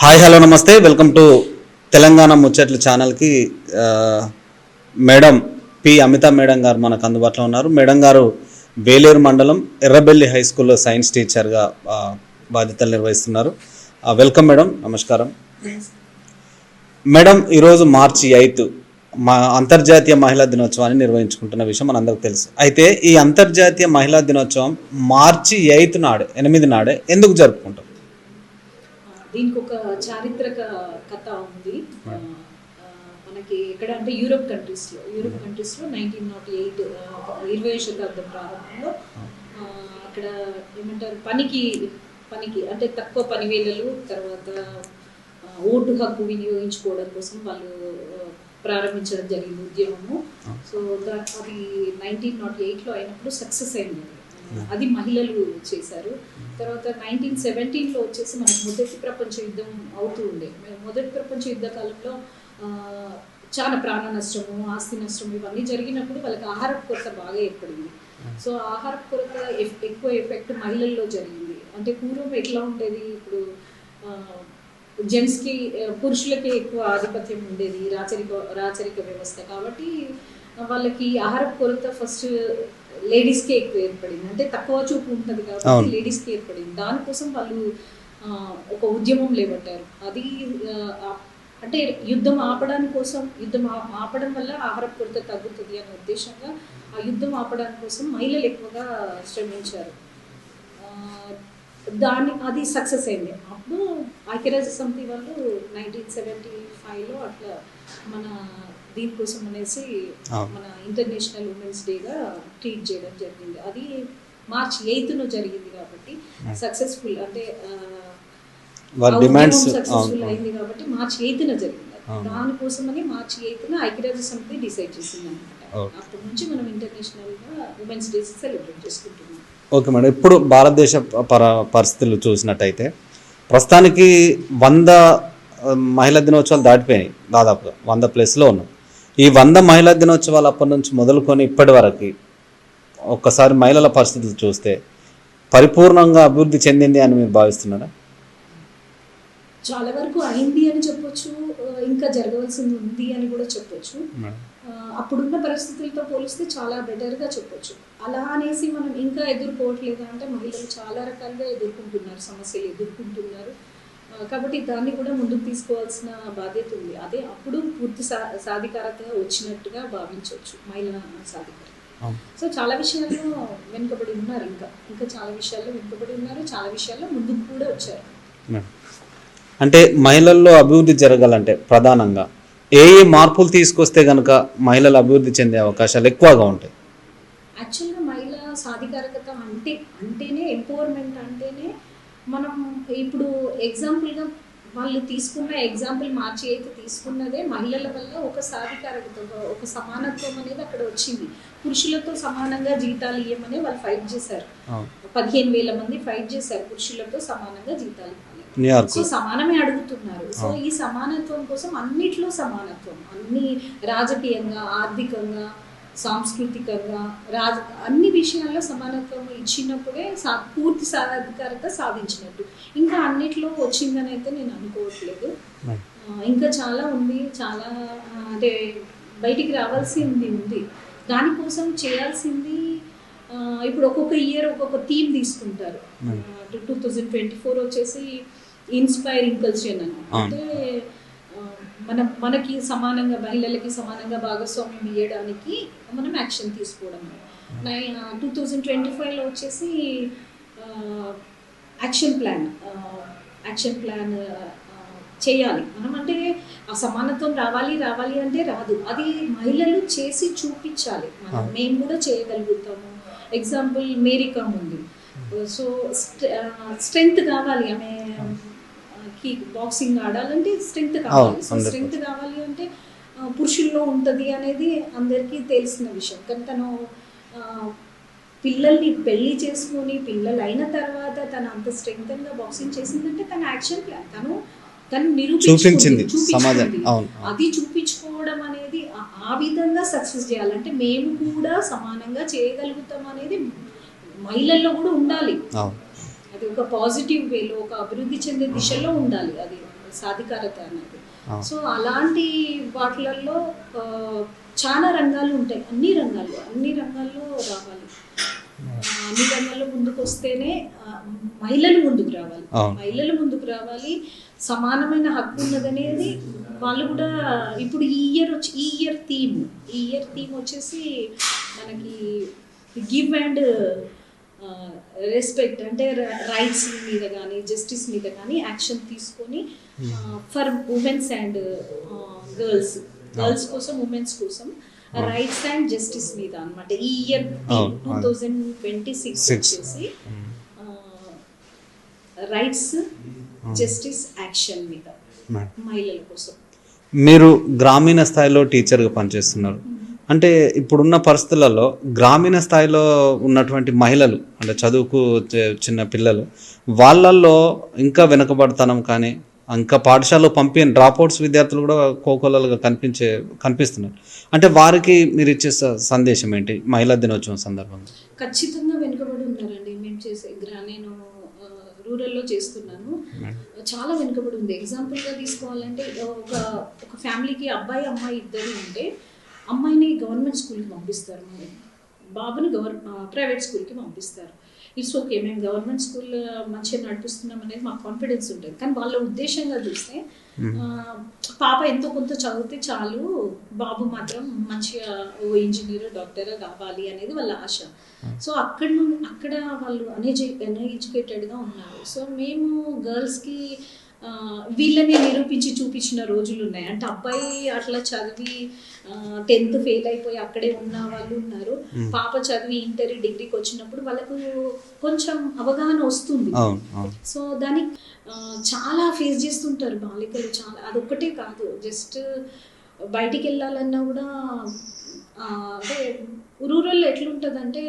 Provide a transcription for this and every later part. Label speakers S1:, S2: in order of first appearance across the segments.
S1: Hi hello నమస్తే welcome to Telangana ముచ్చట్లు ఛానల్కి మేడం పి అమిత మేడం గారు మనకు అందుబాటులో ఉన్నారు. మేడం గారు వేలేరు మండలం ఎర్రబెల్లి హై స్కూల్లో సైన్స్ టీచర్గా బాధ్యతలు నిర్వహిస్తున్నారు. వెల్కమ్ మేడం, నమస్కారం. మేడం, ఈరోజు మార్చి 8 అంతర్జాతీయ మహిళా దినోత్సవాన్ని నిర్వహించుకుంటున్న విషయం మనందరికీ తెలుసు. అయితే ఈ అంతర్జాతీయ మహిళా దినోత్సవం మార్చి 8 నాడే ఎందుకు జరుపుకుంటాం?
S2: దీనికి ఒక చారిత్రక కథ ఉంది. మనకి ఎక్కడ అంటే యూరోప్ కంట్రీస్లో 1908 20వ శతాబ్దం ప్రారంభంలో అక్కడ ఏమంటారు పనికి అంటే తక్కువ పనివేళలు, తర్వాత ఓటు హక్కు వినియోగించుకోవడం కోసం వాళ్ళు ప్రారంభించడం జరిగింది ఉద్యమము. సో అది 1908లో అయినప్పుడు సక్సెస్ అయింది. అది మహిళలు చేశారు. తర్వాత 1917లో వచ్చేసి మనకు మొదటి ప్రపంచ యుద్ధం అవుతూ ఉండే. మొదటి ప్రపంచ యుద్ధ కాలంలో చాలా ప్రాణ నష్టము, ఆస్తి నష్టము ఇవన్నీ జరిగినప్పుడు వాళ్ళకి ఆహార కొరత బాగా ఏర్పడింది. సో ఆహార కొరత ఎక్కువ ఎఫెక్ట్ మహిళల్లో జరిగింది. అంటే పూర్వం ఎట్లా ఉండేది, ఇప్పుడు జెంట్స్కి పురుషులకి ఎక్కువ ఆధిపత్యం ఉండేది, రాచరిక వ్యవస్థ. కాబట్టి వాళ్ళకి ఆహార కొరత ఫస్ట్ లేడీస్కే ఎక్కువ ఏర్పడింది. అంటే తక్కువ చూపు ఉంటుంది కాబట్టి లేడీస్కి ఏర్పడింది. దానికోసం వాళ్ళు ఒక ఉద్యమం లేబట్టారు. అది అంటే యుద్ధం ఆపడం వల్ల ఆహార కొరత తగ్గుతుంది అనే ఉద్దేశంగా ఆ యుద్ధం ఆపడానికి కోసం మహిళలు ఎక్కువగా శ్రమించారు. అది సక్సెస్ అయింది. అప్పుడు ఐక్యరాజ్య సమితి వాళ్ళు 1975లో అట్లా మన దీనికోసం అనేసి మన ఇంటర్నేషనల్ ఉమెన్స్ డేగా ట్రీట్ చేయడం జరిగింది. అది మార్చి 8న జరిగింది కాబట్టి సక్సెస్ఫుల్, అంటే సక్సెస్ఫుల్ అయింది కాబట్టి మార్చి 8న జరిగింది. దానికోసమని మార్చి 8న ఐక్యరాజ్య సమితి డిసైడ్ చేసింది అనమాట. అప్పటి నుంచి మనం ఇంటర్నేషనల్ గా ఉమెన్స్ డే సెలబ్రేట్ చేసుకుంటున్నాం.
S1: ఓకే మేడం, ఇప్పుడు భారతదేశ పరిస్థితులు చూసినట్టయితే ప్రస్తుతానికి 100 మహిళా దినోత్సవాలు దాటిపోయినాయి. దాదాపుగా 100+ ఉన్నాం. ఈ 100 మహిళా దినోత్సవాలు అప్పటి నుంచి మొదలుకొని ఇప్పటి వరకు ఒక్కసారి మహిళల పరిస్థితులు చూస్తే పరిపూర్ణంగా అభివృద్ధి చెందింది అని మీరు భావిస్తున్నారా?
S2: చాలా వరకు అయింది అని చెప్పొచ్చు, ఇంకా జరగవలసింది ఉంది అని కూడా చెప్పొచ్చు. అప్పుడున్న పరిస్థితులతో పోలిస్తే చాలా బెటర్గా చెప్పొచ్చు. అలా అనేసి మనం ఇంకా ఎదుర్కోవట్లేదు అంటే మహిళలు చాలా రకాలుగా సమస్యలు ఎదుర్కొంటున్నారు. కాబట్టి దాన్ని కూడా ముందుకు తీసుకోవాల్సిన బాధ్యత ఉంది. అదే అప్పుడు పూర్తి సాధికారత వచ్చినట్టుగా భావించవచ్చు మహిళా సాధికారత. సో చాలా విషయాల్లో వెనుకబడి ఉన్నారు, ఇంకా చాలా విషయాల్లో వెనుకబడి ఉన్నారు, చాలా విషయాల్లో ముందుకు కూడా వచ్చారు.
S1: అంటే మహిళల్లో అభివృద్ధి జరగాలంటే ప్రధానంగా ఏ మార్పులు తీసుకొస్తే కనుక మహిళలు అభివృద్ధి చెందే అవకాశాలు ఎక్కువగా ఉంటాయి?
S2: యాక్చువల్గా మహిళా సాధికారకత అంటేనే ఎంపవర్మెంట్ అంటేనే మనం ఇప్పుడు ఎగ్జాంపుల్గా వాళ్ళు తీసుకున్న ఎగ్జాంపుల్ మార్చి 8 తీసుకున్నదే మహిళల వల్ల ఒక సాధికారకత, ఒక సమానత్వం అనేది అక్కడ వచ్చింది. పురుషులతో సమానంగా జీతాలు ఇవ్వమని వాళ్ళు ఫైట్ చేశారు. 15,000 మంది ఫైట్ చేశారు పురుషులతో సమానంగా జీతాలు ఇవ్వాలి. సో సమానమే అడుగుతున్నారు. సో ఈ సమానత్వం కోసం అన్నిట్లో సమానత్వం, అన్ని రాజకీయంగా, ఆర్థికంగా, సాంస్కృతికంగా, అన్ని విషయాల్లో సమానత్వం ఇచ్చినప్పుడే పూర్తి సాధికారత సాధించినట్టు. ఇంకా అన్నిట్లో వచ్చిందని అయితే నేను అనుకోవట్లేదు. ఇంకా చాలా ఉంది, చాలా అంటే బయటికి రావాల్సింది ఉంది. దానికోసం చేయాల్సింది ఇప్పుడు ఒక్కొక్క ఇయర్ ఒక్కొక్క థీమ్ తీసుకుంటారు. 2024 వచ్చేసి ఇన్స్పైరింగ్ కల్చర్ అని, అంటే మనకి సమానంగా మహిళలకి సమానంగా భాగస్వామ్యం ఇవ్వడానికి మనం యాక్షన్ తీసుకోవడం. 2025లో వచ్చేసి యాక్షన్ ప్లాన్ చేయాలి మనం. అంటే ఆ సమానత్వం రావాలి అంటే రాదు, అది మహిళలు చేసి చూపించాలి. మేము కూడా చేయగలుగుతాము. ఎగ్జాంపుల్ మేరీ కామ్ ఉంది. సో స్ట్రెంగ్త్ కావాలి, ఆమెకి బాక్సింగ్ ఆడాలంటే స్ట్రెంగ్త్ కావాలి. సో స్ట్రెంగ్త్ కావాలి అంటే పురుషుల్లో ఉంటుంది అనేది అందరికీ తెలిసిన విషయం. కానీ తను పిల్లల్ని పెళ్లి చేసుకొని పిల్లలు అయిన తర్వాత తను అంత స్ట్రెంగ్త్గా బాక్సింగ్ చేసిందంటే తన యాక్షన్ ప్లాన్ తను నిరూపించింది. అది చూపించుకోవడం అనేది ఆ విధంగా సక్సెస్ చేయాలంటే మేము కూడా సమానంగా చేయగలుగుతాం అనేది మహిళల్లో కూడా ఉండాలి. అది ఒక పాజిటివ్ వేలో, ఒక అభివృద్ధి చెందే దిశలో ఉండాలి అది సాధికారత అనేది. సో అలాంటి వాటిలలో చాలా రంగాలు ఉంటాయి, అన్ని రంగాల్లో రావాలి. అన్ని రంగాల్లో ముందుకు వస్తేనే మహిళలు ముందుకు రావాలి, సమానమైన హక్కు ఉన్నదనేది వాళ్ళు కూడా. ఇప్పుడు ఈ ఇయర్ థీమ్ వచ్చేసి మనకి గివ్ అండ్ రెస్పెక్ట్, అంటే రైట్స్ మీద కానీ జస్టిస్ మీద కానీ యాక్షన్ తీసుకొని ఫర్ ఉమెన్స్ అండ్ గర్ల్స్ కోసం, ఉమెన్స్ కోసం రైట్స్ అండ్ జస్టిస్ మీద అన్నమాట. ఈ ఇయర్ 2026 వచ్చేసి రైట్స్ జస్టిస్ యాక్షన్ మీద మహిళల కోసం.
S1: మీరు గ్రామీణ స్థాయిలో టీచర్గా పనిచేస్తున్నారు అంటే ఇప్పుడున్న పరిస్థితులలో గ్రామీణ స్థాయిలో ఉన్నటువంటి మహిళలు అంటే చదువుకు చిన్న పిల్లలు వాళ్ళల్లో ఇంకా వెనుకబడతనం కానీ ఇంకా పాఠశాలలో పంపిన డ్రాప్అవుట్స్ విద్యార్థులు కూడా కోకోలలుగా కనిపిస్తున్నారు. అంటే వారికి మీరు ఇచ్చే సందేశం ఏంటి మహిళా దినోత్సవం సందర్భంగా?
S2: ఖచ్చితంగా వెనుకబడి ఉన్నారండి. మేము చేసే నేను రూరల్లో చేస్తున్నాను, చాలా వెనుకబడి ఉంది. ఎగ్జాంపుల్గా తీసుకోవాలంటే ఒక ఫ్యామిలీకి అబ్బాయి అమ్మాయి ఇద్దరు ఉంటే అమ్మాయిని గవర్నమెంట్ స్కూల్కి పంపిస్తారు, మరి బాబుని ప్రైవేట్ స్కూల్కి పంపిస్తారు. ఇట్స్ ఓకే, మేము గవర్నమెంట్ స్కూల్ మంచిగా నడిపిస్తున్నాం అనేది మాకు కాన్ఫిడెన్స్ ఉంటుంది. కానీ వాళ్ళ ఉద్దేశంగా చూస్తే పాప ఎంతో కొంత చదివితే చాలు, బాబు మాత్రం మంచిగా ఓ ఇంజనీర్ డాక్టర్ కావాలి అనేది వాళ్ళ ఆశ. సో అక్కడ వాళ్ళు అన్ఎడ్యుకేటెడ్గా ఉన్నారు. సో మేము గర్ల్స్కి వీళ్ళని నిరూపించి చూపించిన రోజులు ఉన్నాయి. అంటే అబ్బాయి అట్లా చదివి 10th ఫెయిల్ అయిపోయి అక్కడే ఉన్న వాళ్ళు ఉన్నారు. పాప చదివి ఇంటర్ డిగ్రీకి వచ్చినప్పుడు వాళ్ళకు కొంచెం అవగాహన వస్తుంది. సో దానికి చాలా ఫేస్ చేస్తుంటారు బాలికలు, చాలా. అదొక్కటే కాదు, జస్ట్ బయటికి వెళ్ళాలన్నా కూడా అంటే రూరల్లో ఎట్లుంటుందంటే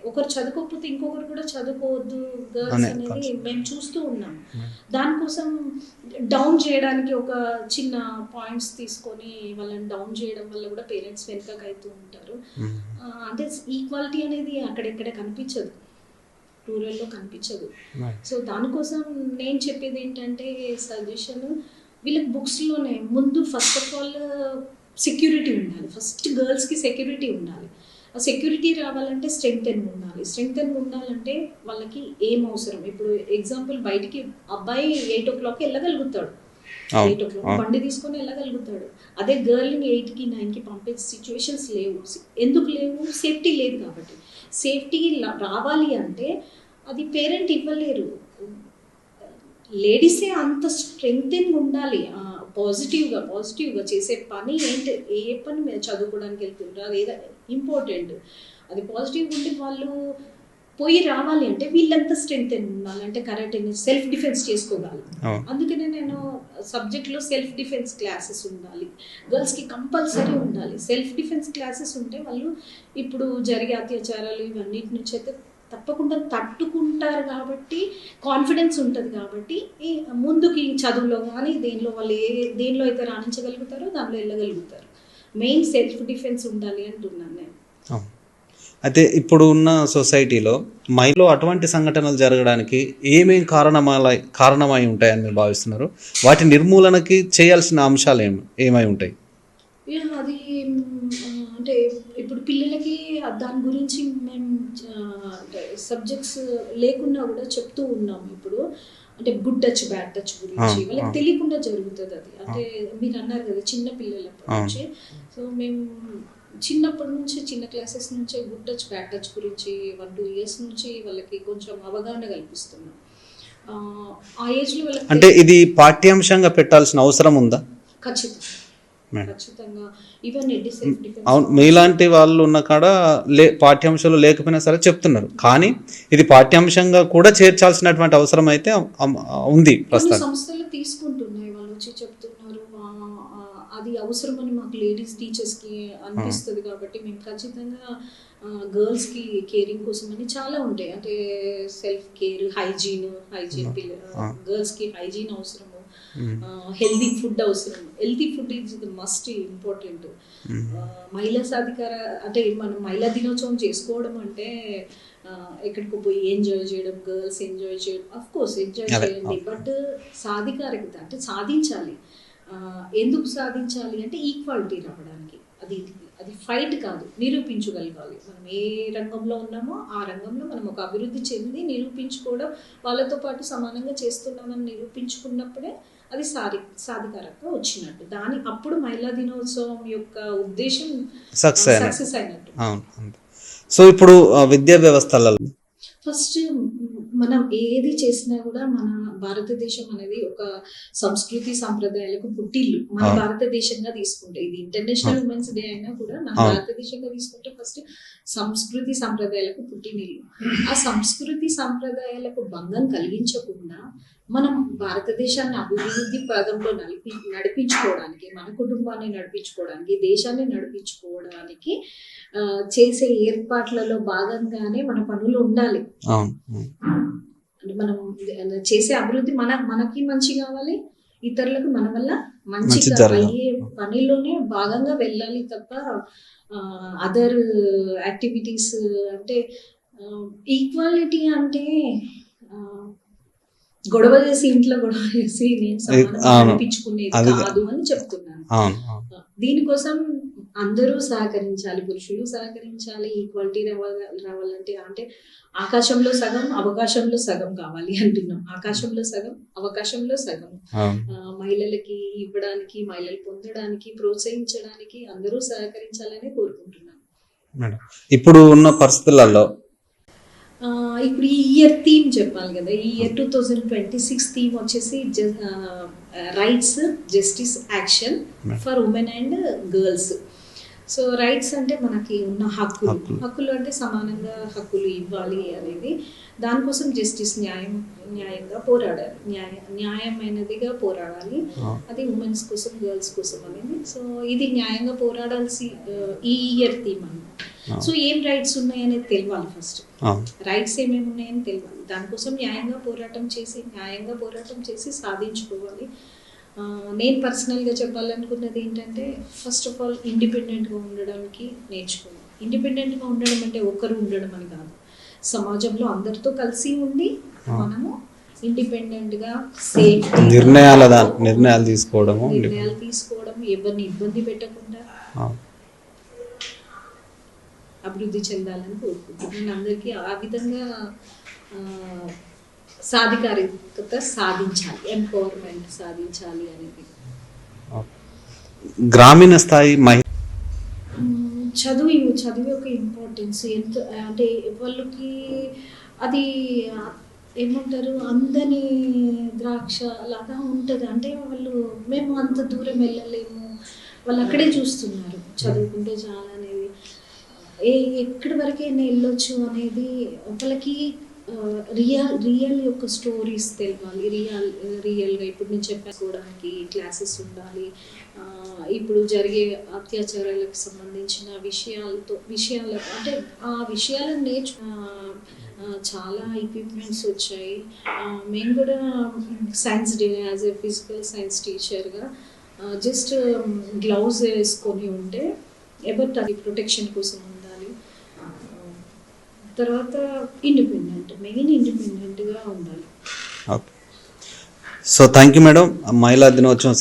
S2: ఒకరు చదువుకోకపోతే ఇంకొకరు కూడా చదువుకోవద్దు గర్ల్స్ అనేది మేము చూస్తూ ఉన్నాం. దానికోసం డౌన్ చేయడానికి ఒక చిన్న పాయింట్స్ తీసుకొని వాళ్ళని డౌన్ చేయడం వల్ల కూడా పేరెంట్స్ వెనుకకు అవుతూ ఉంటారు. అంటే ఈక్వాలిటీ అనేది అక్కడెక్కడ కనిపించదు, రూరల్లో కనిపించదు. సో దానికోసం నేను చెప్పేది ఏంటంటే సజెషన్, వీళ్ళకి బుక్స్లోనే ముందు ఫస్ట్ ఆఫ్ ఆల్ సెక్యూరిటీ ఉండాలి. ఫస్ట్ గర్ల్స్కి సెక్యూరిటీ ఉండాలి. ఆ సెక్యూరిటీ రావాలంటే స్ట్రెంగ్తెన్ ఉండాలంటే వాళ్ళకి ఏం అవసరం. ఇప్పుడు ఎగ్జాంపుల్ బయటికి అబ్బాయి 8 o'clock వెళ్ళగలుగుతాడు, 8 o'clock బండి తీసుకొని వెళ్ళగలుగుతాడు. అదే గర్ల్ని 8కి 9కి పంపే సిచ్యువేషన్స్ లేవు. ఎందుకు లేవు? సేఫ్టీ లేదు కాబట్టి. సేఫ్టీ రావాలి అంటే అది పేరెంట్ ఇవ్వలేరు, లేడీసే అంత స్ట్రెంగ్తెన్ ఉండాలి. పాజిటివ్గా చేసే పని ఏంటి, ఏ పని మీద చదువుకోవడానికి వెళ్తుంటారు, అది ఏదో ఇంపార్టెంట్, అది పాజిటివ్గా ఉంటే వాళ్ళు పోయి రావాలి అంటే వీళ్ళంతా స్ట్రెంగ్తెన్ ఉండాలి. అంటే కరెక్ట్ సెల్ఫ్ డిఫెన్స్ చేసుకోగలరు. అందుకనే నేను సబ్జెక్ట్లో సెల్ఫ్ డిఫెన్స్ క్లాసెస్ ఉండాలి, గర్ల్స్కి కంపల్సరీ ఉండాలి. సెల్ఫ్ డిఫెన్స్ క్లాసెస్ ఉంటే వాళ్ళు ఇప్పుడు జరిగే అత్యాచారాలు ఇవన్నిటి నుంచి అయితే తప్పకుండా తట్టుకుంటారు కాబట్టి కాన్ఫిడెన్స్ ఉంటుంది. కాబట్టి ముందుకి చదువులో కానీ దేనిలో అయితే రాణించగలుగుతారో దానిలో వెళ్ళగలుగుతారు. మెయిన్ సెల్ఫ్ డిఫెన్స్ ఉండాలి అంటున్నాను నేను.
S1: అయితే ఇప్పుడు ఉన్న సొసైటీలో మహిళలు అటువంటి సంఘటనలు జరగడానికి ఏమేమి కారణమై ఉంటాయని మీరు భావిస్తున్నారు? వాటి నిర్మూలనకి చేయాల్సిన అంశాలు ఏమై ఉంటాయి?
S2: అది అంటే ఇప్పుడు పిల్లలకి దాని గురించి మేము సబ్జెక్ట్స్ లేకుండా కూడా చెప్తూ ఉన్నాము. ఇప్పుడు అంటే గుడ్ టచ్ బ్యాడ్ టచ్ గురించి వాళ్ళకి తెలియకుండా జరుగుతుంది అది. అంటే మీరు అన్నారు కదా చిన్న పిల్లలప్పటి నుంచి. సో మేము చిన్నప్పటి నుంచి చిన్న క్లాసెస్ నుంచే గుడ్ టచ్ బ్యాడ్ టచ్ గురించి 1-2 years నుంచి వాళ్ళకి కొంచెం అవగాహన కల్పిస్తున్నాం. ఆ ఏజ్లో వాళ్ళకి
S1: అంటే ఇది పాఠ్యాంశంగా పెట్టాల్సిన అవసరం ఉందా?
S2: ఖచ్చితంగా. ఇవన్నీ
S1: అవును, మీలాంటి వాళ్ళు ఉన్న కాడ పాఠ్యాంశంలో లేకపోయినా సరే చెప్తున్నారు, కానీ ఇది పాఠ్యాంశంగా కూడా చేర్చాల్సినటువంటి అవసరం అయితే ఉంది. ప్రస్తుతం
S2: సంస్థలు తీసుకుంటున్నాయి, వాళ్ళు వచ్చి చెప్తున్నారు, అది అవసరమని మాకు లేడీస్ టీచర్స్కి అనిపిస్తుంది. కాబట్టి మేము ఖచ్చితంగా గర్ల్స్కి కేరింగ్ కోసం అని చాలా ఉంటాయి. అంటే సెల్ఫ్ కేర్, హైజీన్ గర్ల్స్కి హైజీన్ అవసరము, హెల్దీ ఫుడ్ అవసరం. Healthy food is the must important. మహిళా సాధికార అంటే మనం మహిళా దినోత్సవం చేసుకోవడం అంటే ఎక్కడికి పోయి ఎంజాయ్ చేయడం, గర్ల్స్ ఎంజాయ్ చేయడం, అఫ్ కోర్స్ ఎంజాయ్ చేయండి, బట్ సాధికారికత అంటే సాధించాలి. ఎందుకు సాధించాలి అంటే ఈక్వాలిటీ రావడానికి. అది అది ఫైట్ కాదు, నిరూపించగలగాలి. మనం ఏ రంగంలో ఉన్నామో ఆ రంగంలో మనం ఒక అభివృద్ధి చెంది నిరూపించుకోవడం, వాళ్ళతో పాటు సమానంగా చేస్తున్నామని నిరూపించుకున్నప్పుడే అది సాధికారత వచ్చినట్టు. అప్పుడు మహిళా దినోత్సవం యొక్క ఉద్దేశం సక్సెస్ అయినట్టు.
S1: సో ఇప్పుడు విద్యా వ్యవస్థలలో
S2: ఫస్ట్ మనం ఏది చేసినా కూడా మన భారతదేశం అనేది ఒక సంస్కృతి సంప్రదాయాలకు పుట్టిల్లు. మన భారతదేశంగా తీసుకుంటే, ఇది ఇంటర్నేషనల్ ఉమెన్స్ డే అయినా కూడా మన భారతదేశంగా తీసుకుంటే ఫస్ట్ సంస్కృతి సంప్రదాయాలకు పుట్టినిల్లు. ఆ సంస్కృతి సంప్రదాయాలకు భంగం కలిగించకుండా మనం భారతదేశాన్ని అభివృద్ధి పదంలో నడిపించుకోవడానికి, మన కుటుంబాన్ని నడిపించుకోవడానికి, దేశాన్ని నడిపించుకోవడానికి చేసే ఏర్పాట్లలో భాగంగానే మన పనులు ఉండాలి. అంటే మనం చేసే అభివృద్ధి మనకి మంచి కావాలి, ఇతరులకు మన వల్ల మంచి అయ్యే పనిలోనే భాగంగా వెళ్ళాలి తప్ప అదర్ యాక్టివిటీస్ అంటే ఈక్వాలిటీ అంటే గొడవ చేసి ఇంట్లో గొడవ చేసి నేను అనిపించుకునేది కాదు అని చెప్తున్నాను. దీనికోసం అందరూ సహకరించాలి, పురుషులు సహకరించాలి. ఈక్వాలిటీ రావాలంటే అంటే ఆకాశంలో సగం అవకాశంలో సగం కావాలి అంటున్నాం. ఆకాశంలో సగం అవకాశంలో సగం మహిళలకి ఇవ్వడానికి, మహిళలు పొందడానికి, ప్రోత్సహించడానికి అందరూ సహకరించాలని కోరుకుంటున్నాను.
S1: ఇప్పుడు ఉన్న పరిస్థితులలో
S2: ఇప్పుడు ఈ ఇయర్ థీమ్ చెప్పాలి కదా. ఈ ఇయర్ 2026 థీమ్ వచ్చేసి rights, justice, action for women and girls. So rights అంటే మనకి ఉన్న హక్కులు అంటే సమానంగా హక్కులు ఇవ్వాలి అనేది. దానికోసం జస్టిస్ న్యాయంగా పోరాడాలి, న్యాయమైనదిగా పోరాడాలి. అది ఉమెన్స్ కోసం, గర్ల్స్ కోసం అనేది. సో ఇది న్యాయంగా పోరాడాల్సి ఈ ఇయర్ థీమ్ అన్నమాట. సో ఏం రైట్స్ ఉన్నాయనేది తెలియాలి. ఫస్ట్ రైట్స్ ఏమేమి ఉన్నాయని తెలియాలి. దానికోసం న్యాయంగా పోరాటం చేసి సాధించుకోవాలి. నేను పర్సనల్గా చెప్పాలనుకున్నది ఏంటంటే ఫస్ట్ ఆఫ్ ఆల్ ఇండిపెండెంట్గా ఉండడానికి నేర్చుకోవాలి. ఇండిపెండెంట్గా ఉండడం అంటే ఒక్కరు ఉండడం అని కాదు, సమాజంలో అందరితో కలిసి ఉండి మనము ఇండిపెండెంట్గా సేఫ్టీ
S1: నిర్ణయాలు తీసుకోవడం,
S2: ఎవరిని ఇబ్బంది పెట్టకుండా అభివృద్ధి చెందాలని కోరుకుంటున్నాను. అందరికీ ఆ విధంగా సాధికారికత సాధించాలి, ఎంపవర్మెంట్ సాధించాలి అనేది.
S1: గ్రామీణ స్థాయి
S2: చదువు యొక్క ఇంపార్టెన్స్ ఎంత అంటే వాళ్ళకి అది ఏమంటారు అందని ద్రాక్ష లాగా ఉంటుంది. అంటే మేము అంత దూరం వెళ్ళలేము, వాళ్ళు అక్కడే చూస్తున్నారు చదువుకుంటే చాలా అనేది. ఎక్కడి వరకైనా వెళ్ళొచ్చు అనేది వాళ్ళకి రియల్ యొక్క స్టోరీస్ తెలియాలి. రియల్గా ఇప్పుడు నేను చెప్పకోవడానికి క్లాసెస్ ఉండాలి. ఇప్పుడు జరిగే అత్యాచారాలకు సంబంధించిన విషయాలు అంటే ఆ విషయాలను చాలా ఎక్విప్మెంట్స్ వచ్చాయి. మేము కూడా science day as a physical science టీచర్గా జస్ట్ గ్లౌజ్ వేసుకొని ఉంటే ఎవరి అది ప్రొటెక్షన్ కోసం ఉండాలి. తర్వాత మెయిన్ ఇండిపెండెంట్గా ఉండాలి.
S1: So thank you madam. మహిళా దినోత్సవం